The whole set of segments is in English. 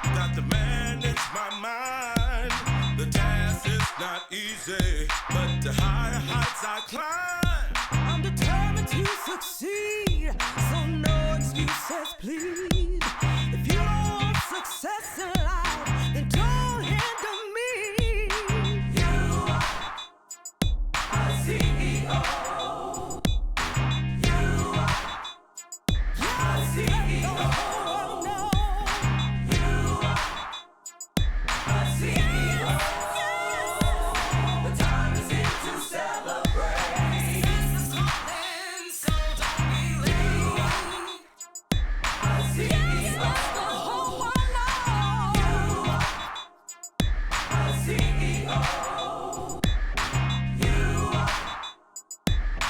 Got to manage my mind. The task is not easy, but the higher heights I climb. I'm determined to succeed, so no excuses, please. If you don't want success in life, then don't hinder me. You are a CEO. You are a CEO. You are a CEO. The time is here to celebrate. Success is calling, so don't be late. A CEO. Let the whole world know. You are a CEO. You are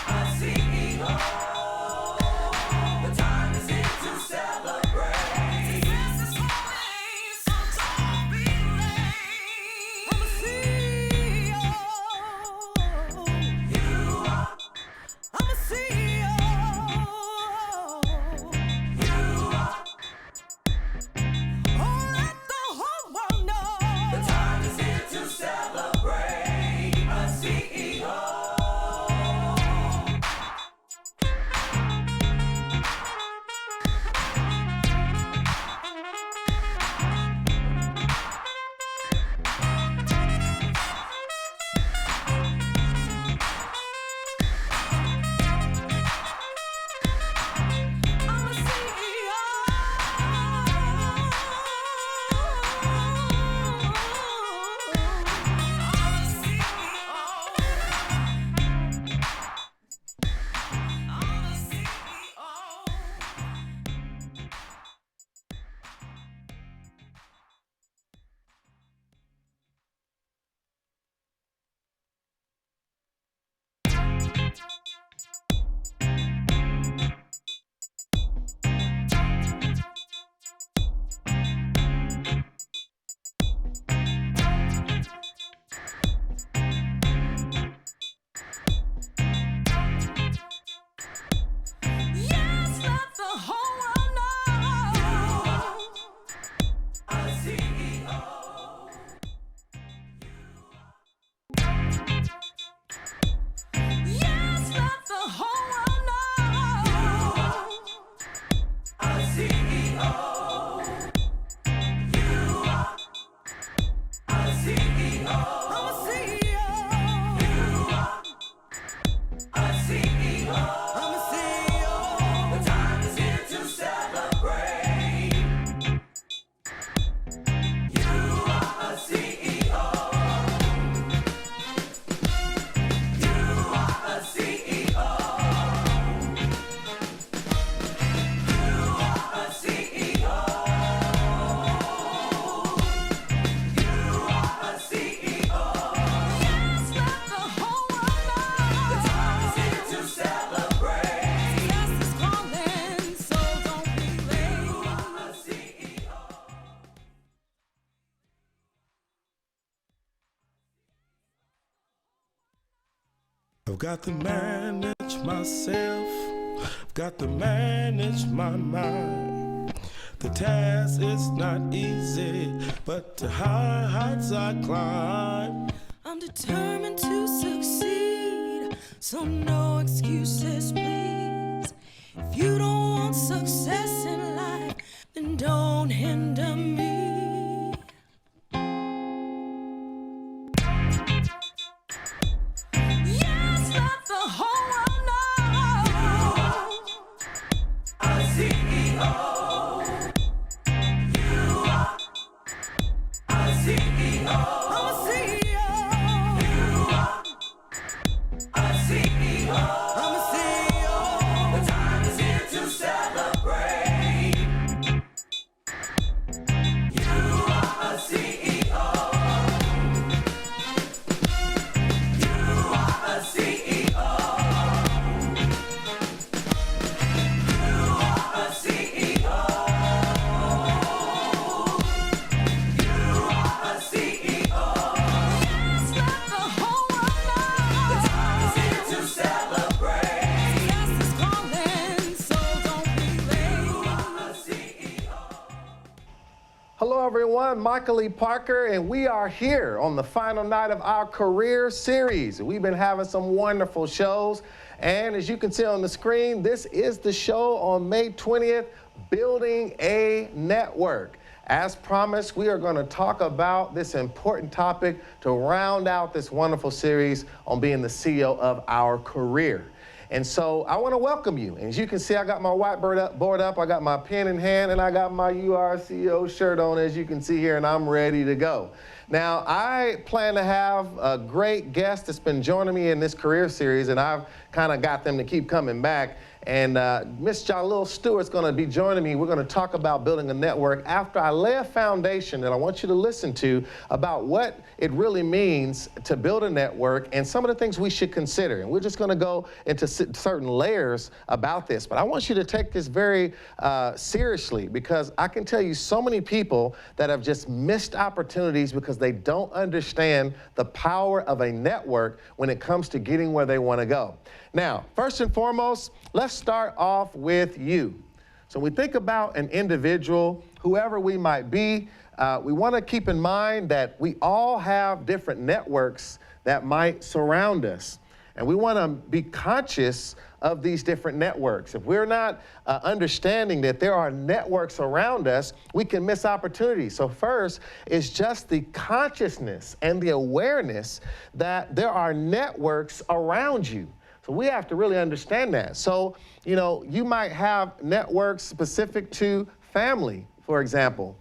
a CEO. The time is here to celebrate. Success is calling, so don't be late. I'm a CEO. You are. I'm a CEO. You are. Oh, let the whole world know. The time is here to celebrate a CEO. I'm a CEO. Yes, let the whole world know. You are a CEO. Yes, let the whole world know. You are a CEO. You are a CEO. I'm a CEO. You are a CEO. I'm a CEO. The time is here to celebrate. You are a CEO. You are a CEO. You are a CEO. You are a CEO. Yes, let the whole world know. The time is here to celebrate. Success is calling, so don't be late. You are a CEO. I've got to manage myself. I've got to manage my mind. The task is not easy, but the higher heights I climb. I'm determined to succeed, so no excuses, please. If you don't want success in life, then don't hinder me. Yes, let the whole world know. A CEO. You are a CEO. I'm a CEO. You are a CEO. I'm a CEO. The time is here to celebrate. Hello everyone, Michael E. Parker, and we are here on the final night of our career series. We've been having some wonderful shows, and as you can see on the screen, this is the show on May 20th, Building a Network. As promised, we are going to talk about this important topic to round out this wonderful series on being the CEO of our career. And so I want to welcome you. And as you can see, I got my whiteboard up, I got my pen in hand, and I got my URCO shirt on, as you can see here, and I'm ready to go. Now, I plan to have a great guest that's been joining me in this career series, and I've kind of got them to keep coming back. And Miss Jahleel Stewart's going to be joining me. We're going to talk about building a network after I lay a foundation that I want you to listen to about what it really means to build a network and some of the things we should consider. And we're just going to go into certain layers about this. But I want you to take this very seriously, because I can tell you so many people that have just missed opportunities because they don't understand the power of a network when it comes to getting where they want to go. Now, first and foremost, let's start off with you. So when we think about an individual, whoever we might be, we want to keep in mind that we all have different networks that might surround us. And we want to be conscious of these different networks. If we're not understanding that there are networks around us, we can miss opportunities. So first is just the consciousness and the awareness that there are networks around you. So we have to really understand that. So, you know, you might have networks specific to family, for example,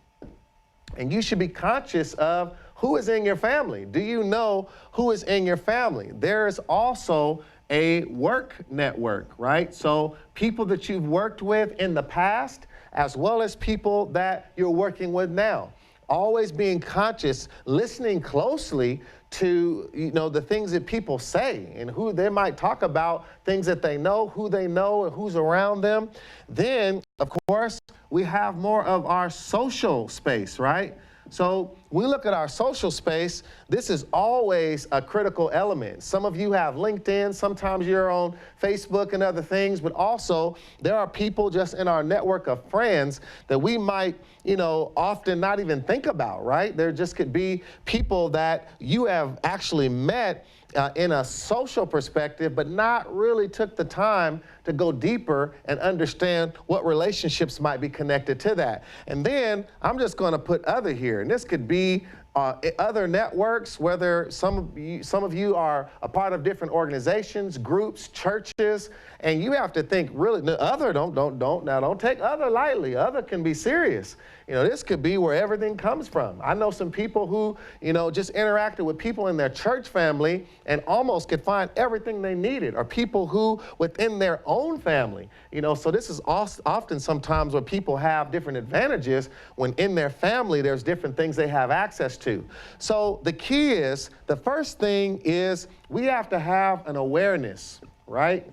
and you should be conscious of who is in your family. Do you know who is in your family? There's also a work network, right? So people that you've worked with in the past, as well as people that you're working with now. Always being conscious, listening closely to, you know, the things that people say and who they might talk about, things that they know, and who's around them. Then, of course, we have more of our social space, right? So we look at our social space, this is always a critical element. Some of you have LinkedIn, sometimes you're on Facebook and other things, but also there are people just in our network of friends that we might, you know, often not even think about, right? There just could be people that you have actually met in a social perspective, but not really took the time to go deeper and understand what relationships might be connected to that. And then I'm just going to put other here, and this could be other networks, whether some of you are a part of different organizations, groups, churches, and you have to think really, don't take other lightly. Other can be serious. You know, this could be where everything comes from. I know some people who, you know, just interacted with people in their church family and almost could find everything they needed, or people who within their own family, you know, so this is often sometimes where people have different advantages when in their family there's different things they have access to. So the key is, the first thing is we have to have an awareness, right?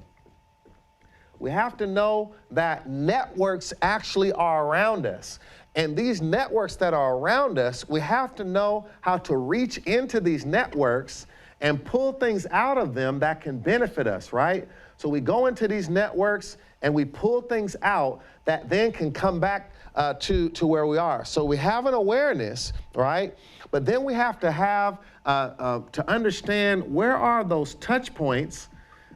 We have to know that networks actually are around us. And these networks that are around us, we have to know how to reach into these networks and pull things out of them that can benefit us, right? So we go into these networks and we pull things out that then can come back to where we are. So we have an awareness, right? But then we have to have, to understand where are those touch points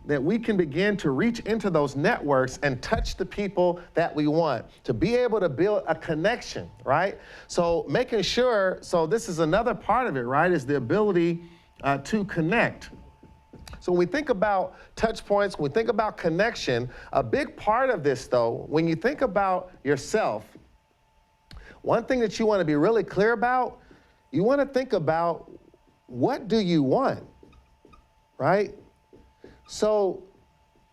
that we can begin to reach into those networks and touch the people that we want, to be able to build a connection, right? So making sure, so this is another part of it, right, is the ability to connect. So when we think about touch points, when we think about connection, a big part of this though, when you think about yourself, one thing that you want to be really clear about, you want to think about, what do you want, right? So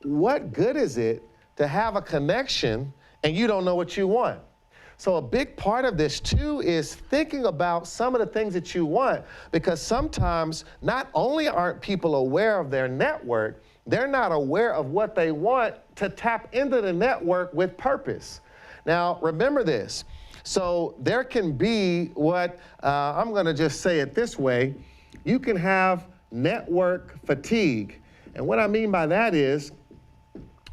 what good is it to have a connection and you don't know what you want? So a big part of this too is thinking about some of the things that you want, because sometimes not only aren't people aware of their network, they're not aware of what they want to tap into the network with purpose. Now, remember this. So there can be what, I'm going to just say it this way, you can have network fatigue. And what I mean by that is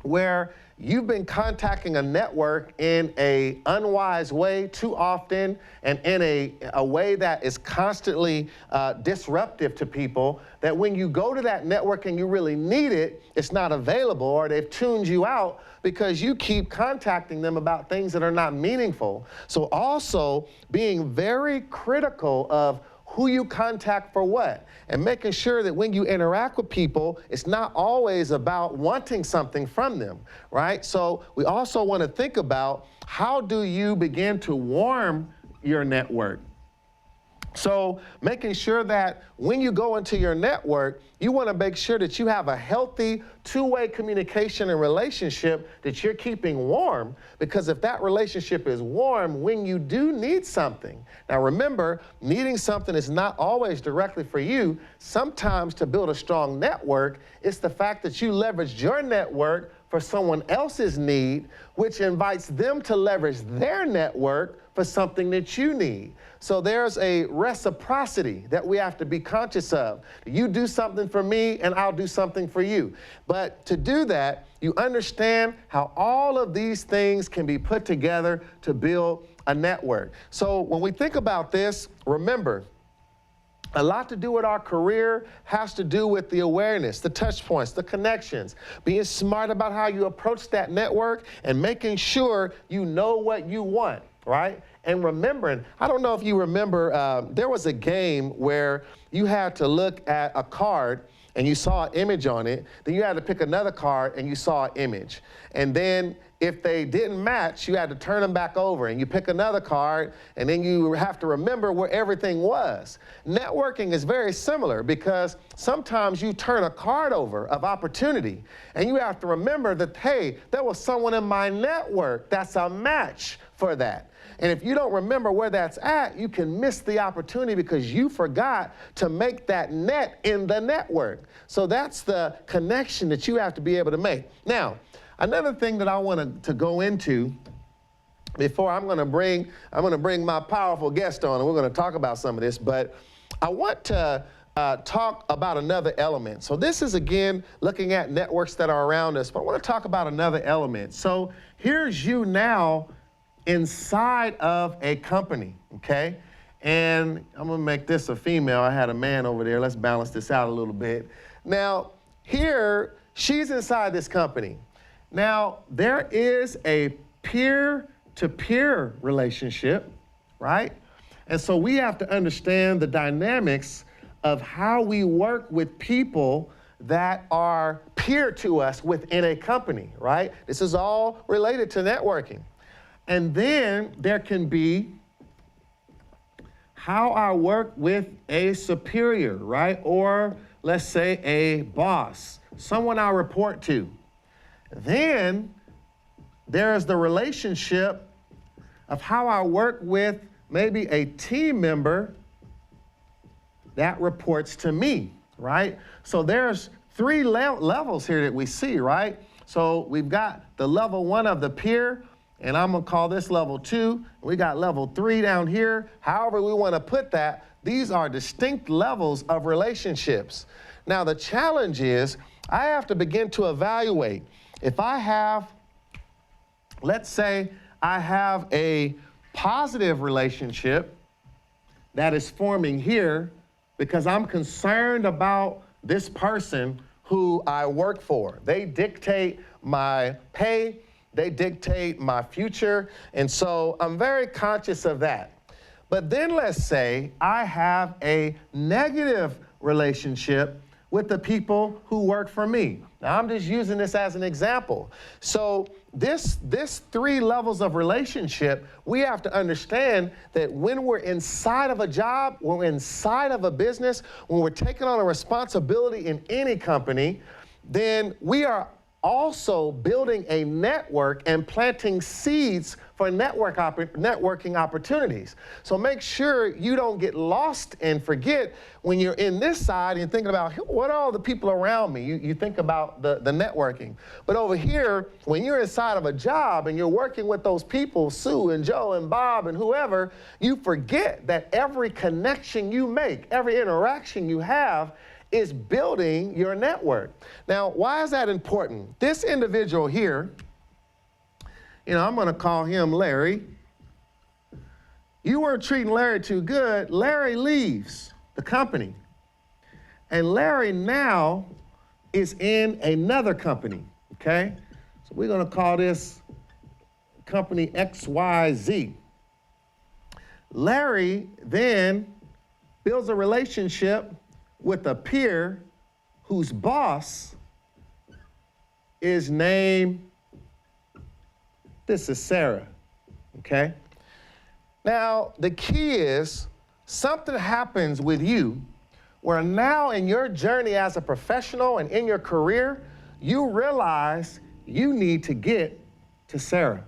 where you've been contacting a network in an unwise way too often and in a way that is constantly disruptive to people, that when you go to that network and you really need it, it's not available, or they've tuned you out because you keep contacting them about things that are not meaningful. So also being very critical of who you contact for what, and making sure that when you interact with people, it's not always about wanting something from them, right? So we also want to think about, how do you begin to warm your network? So making sure that when you go into your network, you want to make sure that you have a healthy two-way communication and relationship that you're keeping warm, because if that relationship is warm, when you do need something. Now remember, needing something is not always directly for you. Sometimes to build a strong network, it's the fact that you leverage your network for someone else's need, which invites them to leverage their network for something that you need. So there's a reciprocity that we have to be conscious of. You do something for me and I'll do something for you. But to do that, you understand how all of these things can be put together to build a network. So when we think about this, remember, a lot to do with our career has to do with the awareness, the touch points, the connections, being smart about how you approach that network and making sure you know what you want, right? And remembering, I don't know if you remember, there was a game where you had to look at a card and you saw an image on it, then you had to pick another card and you saw an image. And then if they didn't match, you had to turn them back over and you pick another card, and then you have to remember where everything was. Networking is very similar, because sometimes you turn a card over of opportunity and you have to remember that, hey, there was someone in my network that's a match for that. And if you don't remember where that's at, you can miss the opportunity because you forgot to make that net in the network. So that's the connection that you have to be able to make. Now, another thing that I want to go into before I'm going to bring my powerful guest on, and we're going to talk about some of this, but I want to talk about another element. So this is, again, looking at networks that are around us, but I want to talk about another element. So here's you now inside of a company, okay? And I'm gonna make this a female. I had a man over there. Let's balance this out a little bit. Now, here, she's inside this company. Now, there is a peer-to-peer relationship, right? And so we have to understand the dynamics of how we work with people that are peer to us within a company, right? This is all related to networking. And then there can be how I work with a superior, right? Or let's say a boss, someone I report to. Then there's the relationship of how I work with maybe a team member that reports to me, right? So there's three levels here that we see, right? So we've got the level one of the peer, and I'm gonna call this level 2. We got level 3 down here. However we wanna put that, these are distinct levels of relationships. Now the challenge is, I have to begin to evaluate. If I have, let's say I have a positive relationship that is forming here because I'm concerned about this person who I work for. They dictate my pay, they dictate my future, and so I'm very conscious of that. But then let's say I have a negative relationship with the people who work for me. Now I'm just using this as an example. So this 3 levels of relationship, we have to understand that when we're inside of a job, when we're inside of a business, when we're taking on a responsibility in any company, then we are also building a network and planting seeds for networking opportunities. So make sure you don't get lost and forget when you're in this side and thinking about what are all the people around me. You think about the networking. But over here, when you're inside of a job and you're working with those people, Sue and Joe and Bob and whoever, you forget that every connection you make, every interaction you have is building your network. Now, why is that important? This individual here I'm gonna call him Larry. You weren't treating Larry too good. Larry leaves the company. And Larry now is in another company, okay? So we're gonna call this company XYZ. Larry then builds a relationship with a peer whose boss is named, this is Sarah, okay? Now, the key is something happens with you where now in your journey as a professional and in your career, you realize you need to get to Sarah.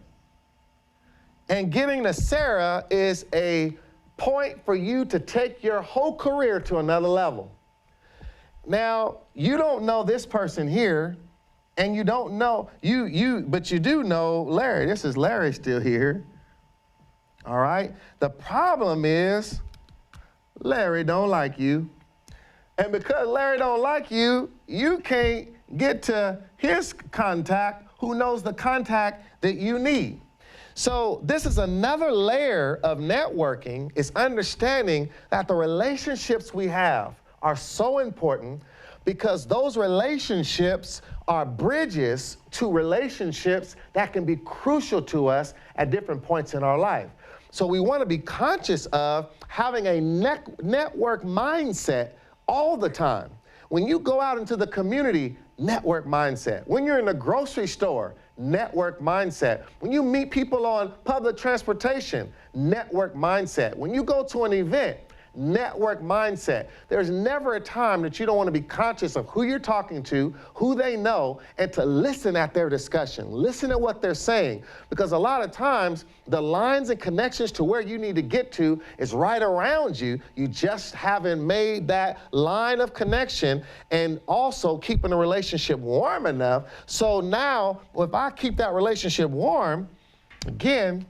And getting to Sarah is a point for you to take your whole career to another level. Now, you don't know this person here, and you don't know, but you do know Larry. This is Larry still here. All right? The problem is Larry don't like you. And because Larry don't like you, you can't get to his contact who knows the contact that you need. So this is another layer of networking, is understanding that the relationships we have are so important because those relationships are bridges to relationships that can be crucial to us at different points in our life. So we want to be conscious of having a network mindset all the time. When you go out into the community, network mindset. When you're in the grocery store, network mindset. When you meet people on public transportation, network mindset. When you go to an event, network mindset. There's never a time that you don't want to be conscious of who you're talking to, who they know, and to listen at their discussion. Listen to what they're saying. Because a lot of times, the lines and connections to where you need to get to is right around you. You just haven't made that line of connection and also keeping the relationship warm enough. So now, if I keep that relationship warm, again,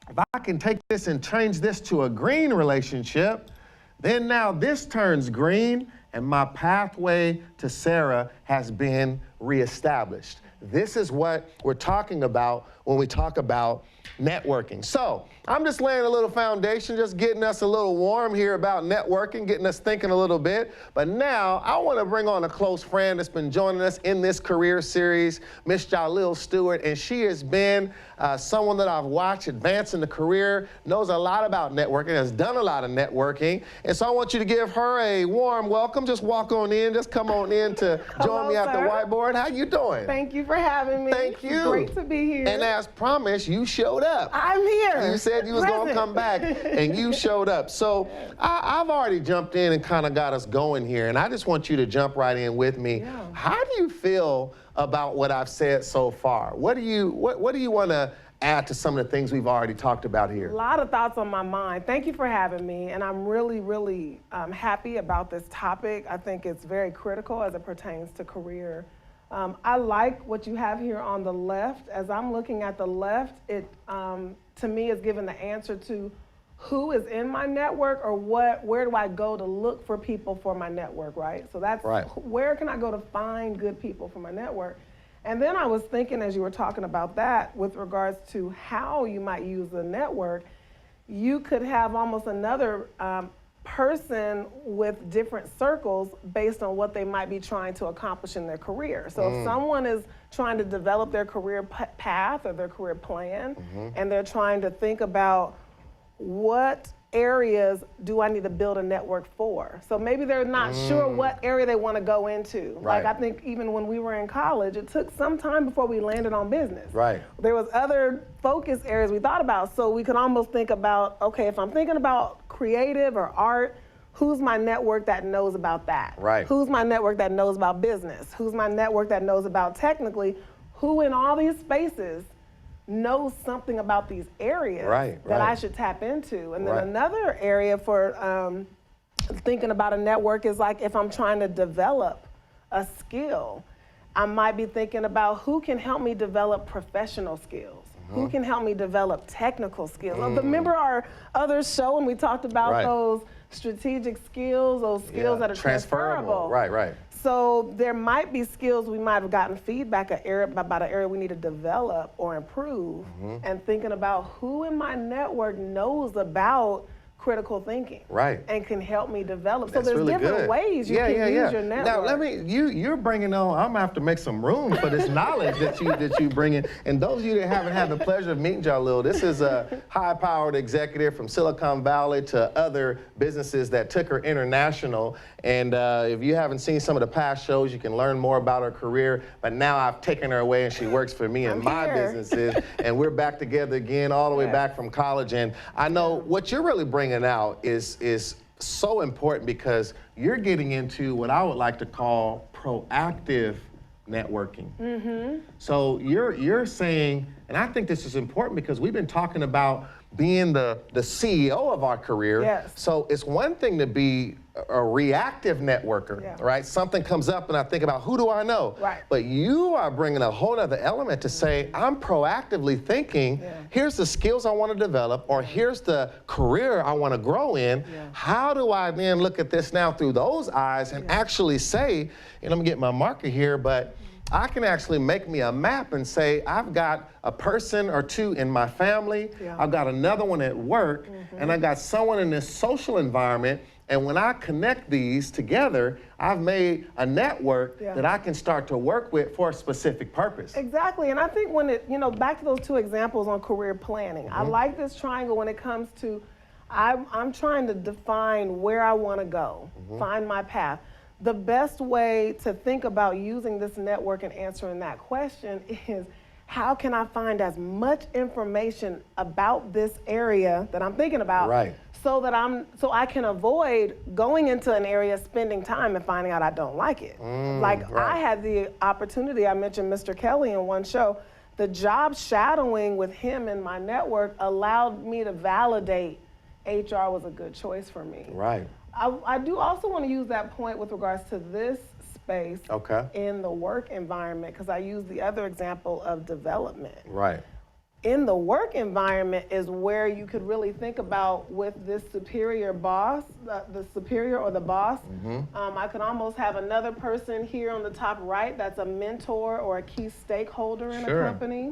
if I can take this and change this to a green relationship, then now this turns green and my pathway to Sarah has been reestablished. This is what we're talking about when we talk about networking. So I'm just laying a little foundation, just getting us a little warm here about networking, getting us thinking a little bit. But now I want to bring on a close friend that's been joining us in this career series, Miss Jahleel Stewart. And she has been someone that I've watched advance in the career, knows a lot about networking, has done a lot of networking. And so I want you to give her a warm welcome. Just walk on in, just come on in to join me at the whiteboard. How you doing? Thank you for having me. Thank you. Great to be here. And as promised, you showed up. I'm here. You said you was going to come back, and you showed up. So I've already jumped in and kind of got us going here, and I just want you to jump right in with me. Yeah. How do you feel about what I've said so far? What do you want to add to some of the things we've already talked about here? A lot of thoughts on my mind. Thank you for having me, and I'm really, really happy about this topic. I think it's very critical as it pertains to career. I like what you have here on the left. As I'm looking at the left, it to me is giving the answer to who is in my network or where do I go to look for people for my network, right? So that's right. Where can I go to find good people for my network? And then I was thinking as you were talking about that with regards to how you might use the network, you could have almost another person with different circles based on what they might be trying to accomplish in their career. So if someone is trying to develop their career path or their career plan, and they're trying to think about what areas do I need to build a network for? So maybe they're not sure what area they want to go into. Right. Like I think even when we were in college, it took some time before we landed on business. Right. There was other focus areas we thought about, so we could almost think about, okay, if I'm thinking about creative or art, who's my network that knows about that? Right. Who's my network that knows about business? Who's my network that knows about technically? Who in all these spaces knows something about these areas that I should tap into? And then another area for thinking about a network is like if I'm trying to develop a skill, I might be thinking about who can help me develop professional skills. Who can help me develop technical skills? Remember our other show and we talked about those strategic skills, those skills that are transferable. Right. So there might be skills we might have gotten feedback about an area we need to develop or improve, and thinking about who in my network knows about critical thinking, Right. and can help me develop. That's so there's really different good. ways you can use your network. Now let me. You're bringing on. I'm gonna have to make some room for this knowledge that you bring in. And those of you that haven't had the pleasure of meeting Jahleel, this is a high-powered executive from Silicon Valley to other businesses that took her international. And if you haven't seen some of the past shows, you can learn more about her career. But now I've taken her away, and she works for me and my here. businesses. And we're back together again, all the way back from college. And I know what you're really bringing out is so important, because you're getting into what I would like to call proactive networking. So you're saying, and I think this is important because we've been talking about being the CEO of our career. Yes. So it's one thing to be a reactive networker, right? Something comes up and I think about, who do I know? Right. But you are bringing a whole other element to say, I'm proactively thinking, here's the skills I want to develop, or here's the career I want to grow in. How do I then look at this now through those eyes and actually say, and I'm getting my marker here, but I can actually make me a map and say, I've got a person or two in my family, I've got another one at work, and I got someone in this social environment. And when I connect these together, I've made a network that I can start to work with for a specific purpose. Exactly, and I think when back to those two examples on career planning, I like this triangle when it comes to, I'm trying to define where I want to go, find my path. The best way to think about using this network and answering that question is, how can I find as much information about this area that I'm thinking about, so that I can avoid going into an area, spending time, and finding out I don't like it. I had the opportunity, I mentioned Mr. Kelly in one show, the job shadowing with him in my network allowed me to validate HR was a good choice for me. Right. I do also want to use that point with regards to this space in the work environment, because I use the other example of development. Right. In the work environment is where you could really think about, with this superior boss, the superior or the boss, I could almost have another person here on the top right that's a mentor or a key stakeholder in a company.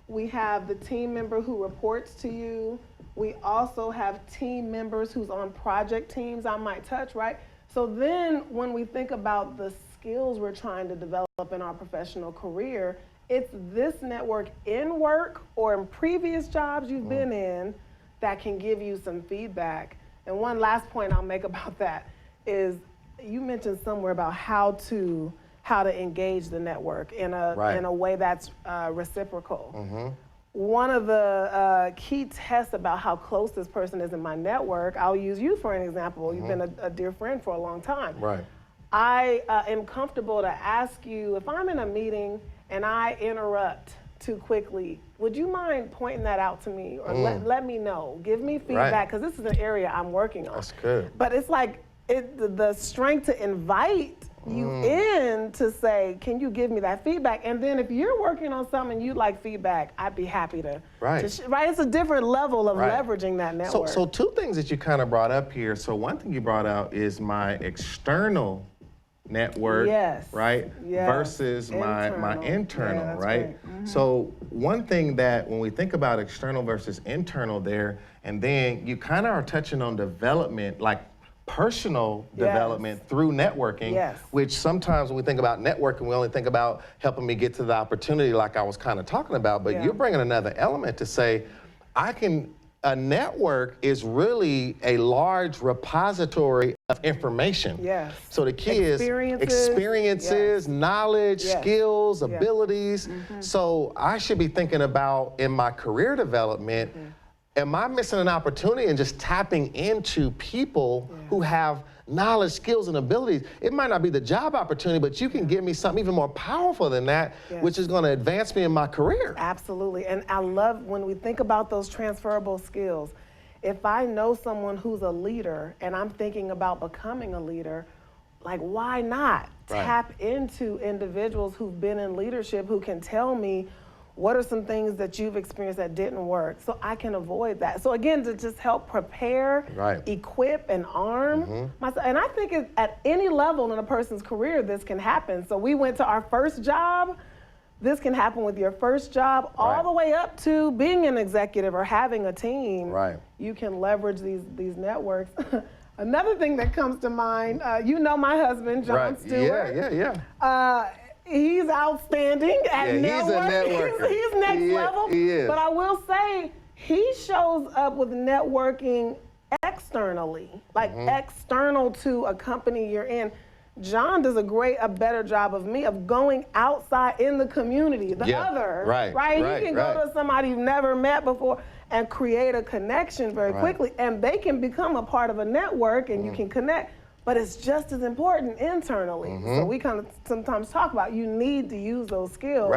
We have the team member who reports to you. We also have team members who's on project teams I might touch, right? So then when we think about the skills we're trying to develop in our professional career, it's this network in work or in previous jobs you've been in that can give you some feedback. And one last point I'll make about that is, you mentioned somewhere about how to engage the network in a way that's reciprocal. One of the key tests about how close this person is in my network, I'll use you for an example. You've been a dear friend for a long time. Right. I am comfortable to ask you, if I'm in a meeting and I interrupt too quickly, would you mind pointing that out to me, or let me know? Give me feedback, because this is an area I'm working on. That's good. But it's like the strength to invite you in to say, can you give me that feedback? And then if you're working on something and you'd like feedback, I'd be happy to. It's a different level of leveraging that network. So two things that you kind of brought up here. So one thing you brought out is my external network, versus my internal, right? So one thing that when we think about external versus internal there, and then you kind of are touching on development, like personal development through networking, which sometimes when we think about networking, we only think about helping me get to the opportunity, like I was kind of talking about, but you're bringing another element to say, a network is really a large repository of information. So the key is experiences, knowledge, skills, abilities. So I should be thinking about, in my career development, am I missing an opportunity and just tapping into people who have knowledge, skills, and abilities? It might not be the job opportunity, but you can give me something even more powerful than that, which is going to advance me in my career. Absolutely. And I love when we think about those transferable skills. If I know someone who's a leader and I'm thinking about becoming a leader, like, why not tap into individuals who've been in leadership, who can tell me what are some things that you've experienced that didn't work so I can avoid that? So again, to just help prepare, equip, and arm myself. And I think at any level in a person's career, this can happen. So we went to our first job. This can happen with your first job all the way up to being an executive or having a team. Right. You can leverage these networks. Another thing that comes to mind, you know my husband, Jahleel Stewart. Yeah. He's outstanding at networking. He's a networker. He's next level. He is. But I will say, he shows up with networking externally, like external to a company you're in. John does a better job of me of going outside in the community, the other, right? You can go to somebody you've never met before and create a connection very quickly, and they can become a part of a network, and you can connect. But it's just as important internally. So we kind of sometimes talk about you need to use those skills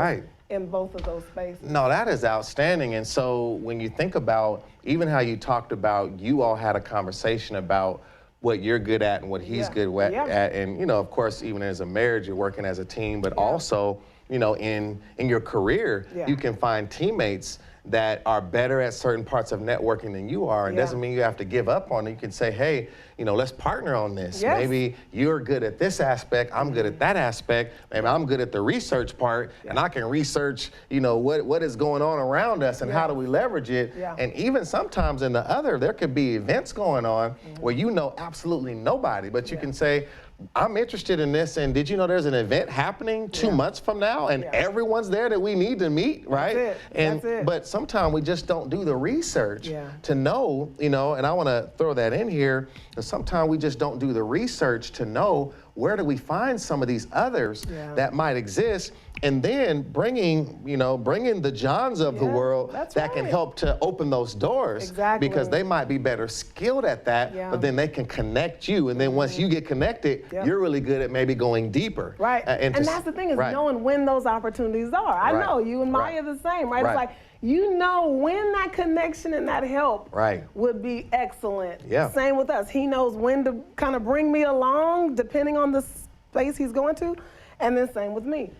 in both of those spaces. No, that is outstanding. And so when you think about even how you talked about, you all had a conversation about what you're good at and what he's good at. And, you know, of course, even as a marriage, you're working as a team, but also, you know, in your career, you can find teammates that are better at certain parts of networking than you are. It doesn't mean you have to give up on it. You can say, hey, you know, let's partner on this. Maybe you're good at this aspect, I'm good at that aspect. Maybe I'm good at the research part, and I can research, you know, what is going on around us and how do we leverage it. And even sometimes in the other, there could be events going on where you know absolutely nobody, but you can say, I'm interested in this, and did you know there's an event happening 2 months from now, and everyone's there that we need to meet, right? That's it. But sometimes we just don't do the research to know, you know, and I want to throw that in here, that sometimes we just don't do the research to know where do we find some of these others that might exist, and then bringing the Johns of the world that can help to open those doors, because they might be better skilled at that, but then they can connect you, and then once you get connected, you're really good at maybe going deeper. And that's the thing is knowing when those opportunities are. I know you and Maya are the same, right? It's like, you know when that connection and that help would be excellent. Same with us. He knows when to kind of bring me along depending on the space he's going to, and then same with me.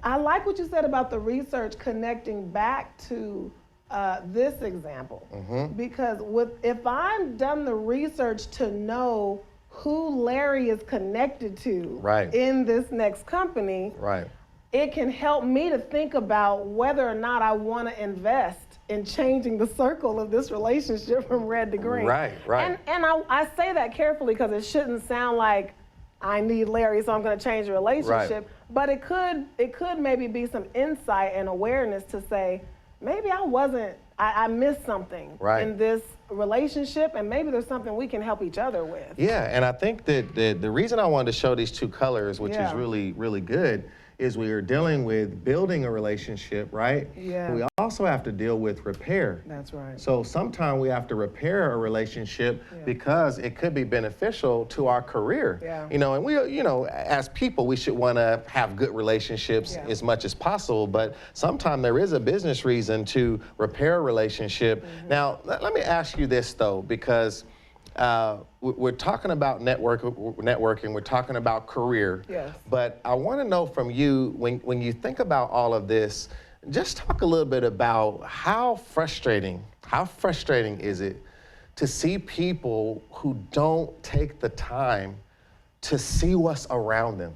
I like what you said about the research connecting back to this example, because if I've done the research to know who Larry is connected to in this next company, it can help me to think about whether or not I want to invest in changing the circle of this relationship from red to green. And I say that carefully because it shouldn't sound like I need Larry, so I'm going to change the relationship. But it could maybe be some insight and awareness to say, maybe I missed something in this relationship, and maybe there's something we can help each other with. And I think that the reason I wanted to show these two colors, which is really, really good, is we are dealing with building a relationship, right? We also have to deal with repair. That's right. So sometimes we have to repair a relationship because it could be beneficial to our career. You know, and we, you know, as people, we should want to have good relationships as much as possible, but sometimes there is a business reason to repair a relationship. Now, let me ask you this though, because we're talking about networking, we're talking about career, but I want to know from you, when you think about all of this, just talk a little bit about how frustrating is it to see people who don't take the time to see what's around them.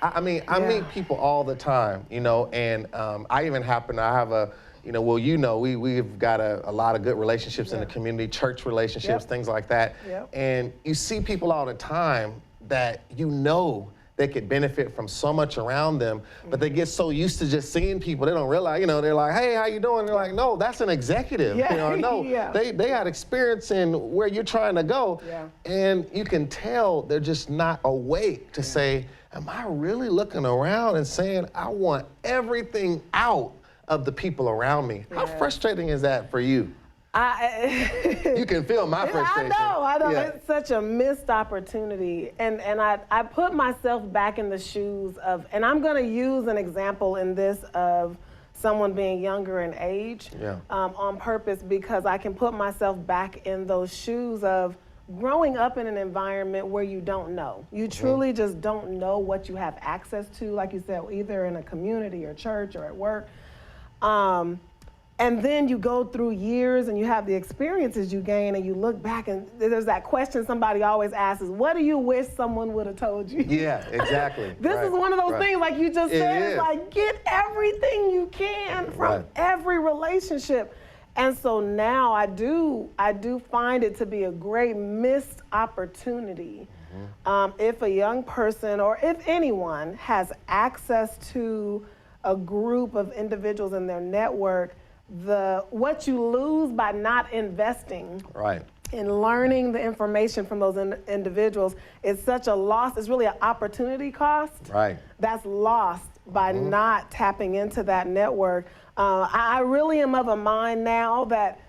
I mean, I meet people all the time, you know, and I even happen to have a, you know, well, you know, we've got a lot of good relationships in the community, church relationships, things like that. And you see people all the time that you know they could benefit from so much around them, but they get so used to just seeing people, they don't realize, you know, they're like, hey, how you doing? They're like, no, that's an executive. You know, no, they got experience in where you're trying to go. And you can tell they're just not awake to say, am I really looking around and saying, I want everything out of the people around me? How frustrating is that for you? You can feel my frustration. I know. It's such a missed opportunity. And I put myself back in the shoes of, and I'm going to use an example in this of someone being younger in age on purpose, because I can put myself back in those shoes of growing up in an environment where you don't know. You truly just don't know what you have access to, like you said, either in a community or church or at work. And then you go through years and you have the experiences you gain and you look back and there's that question somebody always asks is, what do you wish someone would have told you? Yeah, exactly. This is one of those things, like you just said, is. it's like get everything you can from every relationship. And so now I do find it to be a great missed opportunity. If a young person or if anyone has access to a group of individuals in their network, what you lose by not investing in learning the information from those individuals is such a loss. It's really an opportunity cost that's lost by not tapping into that network. I really am of a mind now that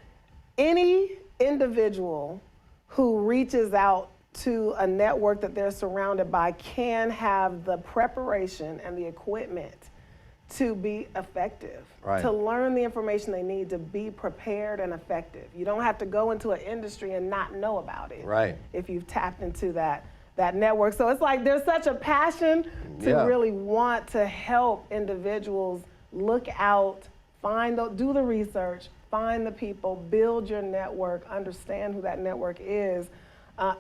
any individual who reaches out to a network that they're surrounded by can have the preparation and the equipment to be effective, to learn the information they need to be prepared and effective. You don't have to go into an industry and not know about it if you've tapped into that network. So it's like there's such a passion to really want to help individuals look out, do the research, find the people, build your network, understand who that network is,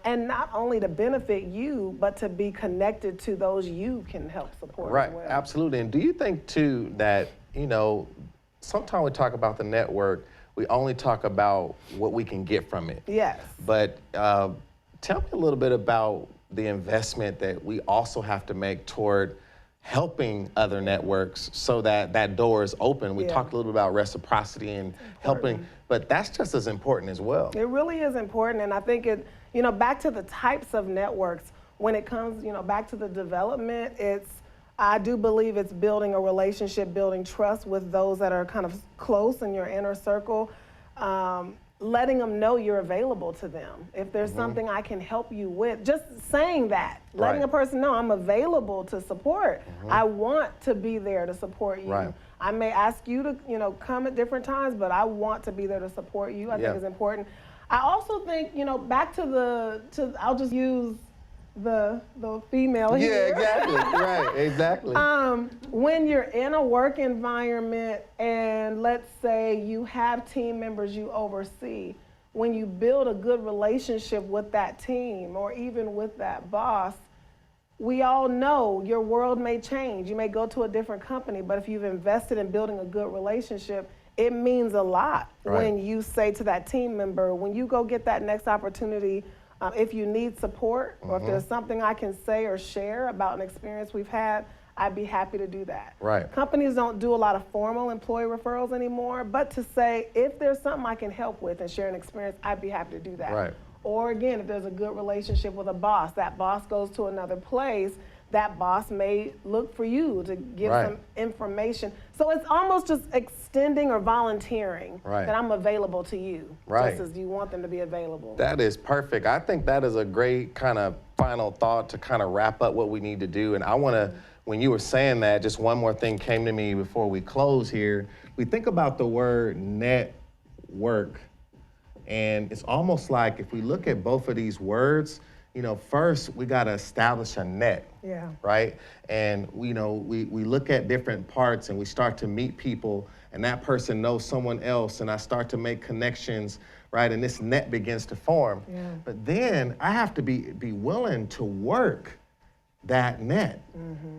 and not only to benefit you, but to be connected to those you can help support as well. Absolutely. And do you think too that, sometimes we talk about the network, we only talk about what we can get from it. Yes. But tell me a little bit about the investment that we also have to make toward helping other networks so that that door is open. We talked a little bit about reciprocity and helping, but that's just as important as well. It really is important, and I think back to the types of networks, when it comes, back to the development, I do believe it's building a relationship, building trust with those that are kind of close in your inner circle, letting them know you're available to them. If there's something I can help you with, just saying that, letting a person know I'm available to support. I want to be there to support you. I may ask you to, come at different times, but I want to be there to support you. I think it's important. I also think, back to I'll just use the female here. Yeah, exactly. When you're in a work environment and let's say you have team members you oversee, when you build a good relationship with that team or even with that boss, we all know your world may change. You may go to a different company, but if you've invested in building a good relationship, it means a lot when you say to that team member, when you go get that next opportunity, if you need support or if there's something I can say or share about an experience we've had, I'd be happy to do that. Companies don't do a lot of formal employee referrals anymore, but to say, if there's something I can help with and share an experience, I'd be happy to do that. Or again, if there's a good relationship with a boss, that boss goes to another place, that boss may look for you to give some information. So it's almost just extending or volunteering that I'm available to you, just as you want them to be available. That is perfect. I think that is a great kind of final thought to kind of wrap up what we need to do. And I want to, when you were saying that, just one more thing came to me before we close here. We think about the word network, and it's almost like if we look at both of these words, first we got to establish a net, right? And we look at different parts and we start to meet people, and that person knows someone else, and I start to make connections, right? And this net begins to form. But then I have to be willing to work that net,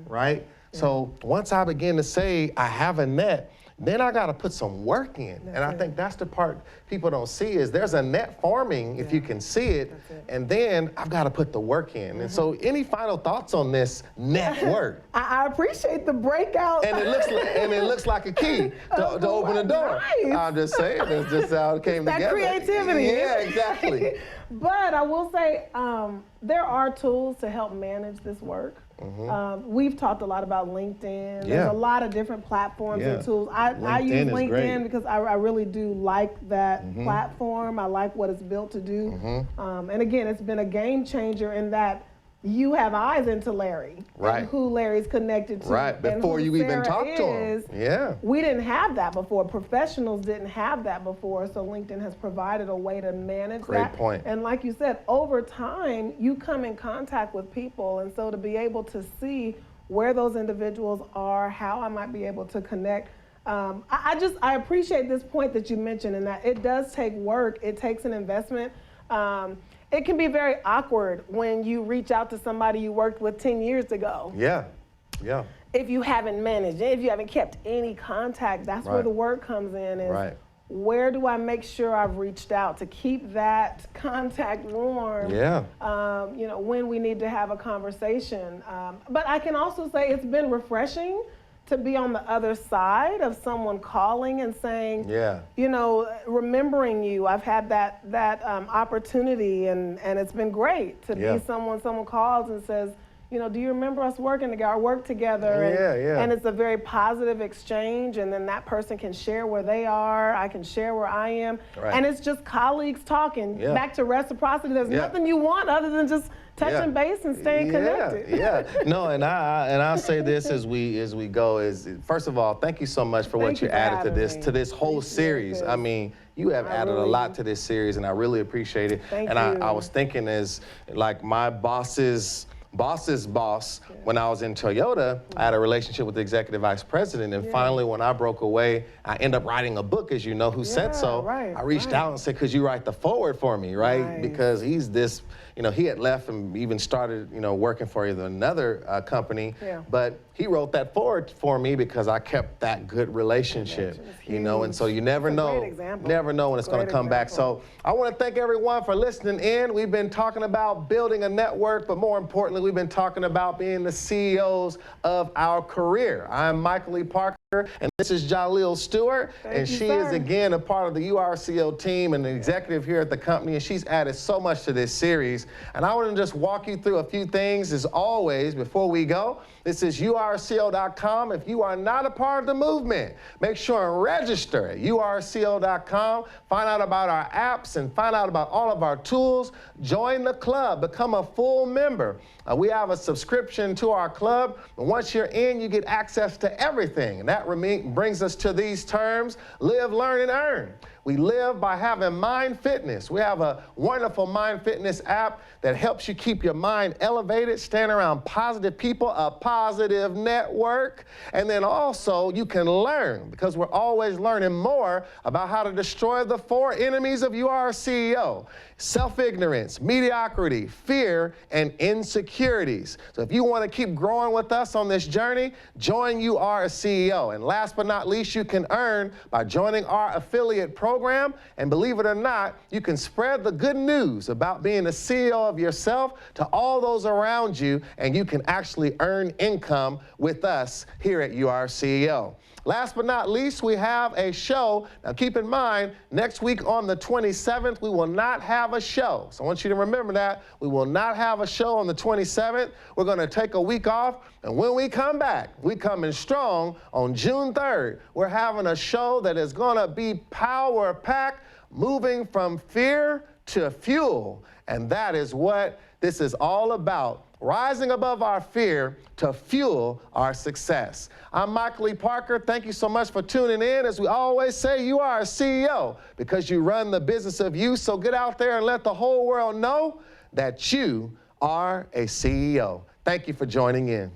right? So once I begin to say I have a net, then I got to put some work in. And I think that's the part people don't see is there's a net forming if you can see it, and then I've got to put the work in. And so any final thoughts on this network? I appreciate the breakout. And it looks like a key to open the door. I'm just saying, that's just how it came together. That creativity. Yeah, exactly. But I will say there are tools to help manage this work. We've talked a lot about LinkedIn. There's a lot of different platforms and tools. I use LinkedIn because I really do like that platform. I like what it's built to do. And again, it's been a game changer in that you have eyes into Larry and who Larry's connected to. Before you even talked to him. We didn't have that before. Professionals didn't have that before, so LinkedIn has provided a way to manage that. Great point. And like you said, over time, you come in contact with people, and so to be able to see where those individuals are, how I might be able to connect, I appreciate this point that you mentioned, and that it does take work. It takes an investment. It can be very awkward when you reach out to somebody you worked with 10 years ago. Yeah, yeah. If you haven't managed, if you haven't kept any contact, that's where Right. the work comes in. Is Right. where do I make sure I've reached out to keep that contact warm? Yeah. You know, when we need to have a conversation. But I can also say it's been refreshing to be on the other side of someone calling and saying, Yeah. you know, remembering you. I've had that opportunity, and it's been great to Yeah. be someone calls and says, you know, do you remember us working together, our work together? Yeah. And it's a very positive exchange, and then that person can share where they are, I can share where I am. Right. And it's just colleagues talking. Yeah. Back to reciprocity, there's Yeah. nothing you want other than just touching base and staying connected. Yeah. No, and I'll say this as we go is, first of all, thank you so much for what Thank you you for added to having this me. whole Appreciate series. this. I mean, you have I added a really lot do. to this series, and I really appreciate it. Thank and you. I was thinking as like my boss's boss, when I was in Toyota, I had a relationship with the executive vice president, and finally when I broke away, I ended up writing a book, as you know, Who Said So. right, I reached right. out and said, could you write the forward for me, right? Nice. Because he's this, you know, he had left and even started, you know, working for another company, Yeah. but he wrote that forward for me because I kept that good relationship, It's you know, and huge. so you never It's a know, great example. never know when it's going to Great come back. example. So I want to thank everyone for listening in. We've been talking about building a network, but more importantly, we've been talking about being the CEOs of our career. I'm Michael Lee Parker, and this is Jahleel Stewart, Thank and you, she is sir. again a part of the URCO team and an executive here at the company, and she's added so much to this series. And I want to just walk you through a few things as always before we go. This is urco.com. If you are not a part of the movement, make sure and register at urco.com. Find out about our apps and find out about all of our tools. Join the club, become a full member. We have a subscription to our club, and once you're in, you get access to everything. And that brings us to these terms: live, learn, and earn. We live by having mind fitness. We have a wonderful mind fitness app that helps you keep your mind elevated, staying around positive people, a positive network. And then also you can learn, because we're always learning more about how to destroy the 4 enemies of you are a CEO: self-ignorance, mediocrity, fear, and insecurities. So if you want to keep growing with us on this journey, join You Are a CEO. And last but not least, you can earn by joining our affiliate program. And believe it or not, you can spread the good news about being a CEO of yourself to all those around you, and you can actually earn income with us here at You Are a CEO. Last but not least, we have a show. Now keep in mind, next week on the 27th, we will not have a show. So I want you to remember that. We will not have a show on the 27th. We're going to take a week off. And when we come back, we come in strong on June 3rd. We're having a show that is going to be power-packed, moving from fear to fuel. And that is what this is all about. Rising above our fear to fuel our success. I'm Michael Lee Parker. Thank you so much for tuning in. As we always say, you are a CEO because you run the business of you. So get out there and let the whole world know that you are a CEO. Thank you for joining in.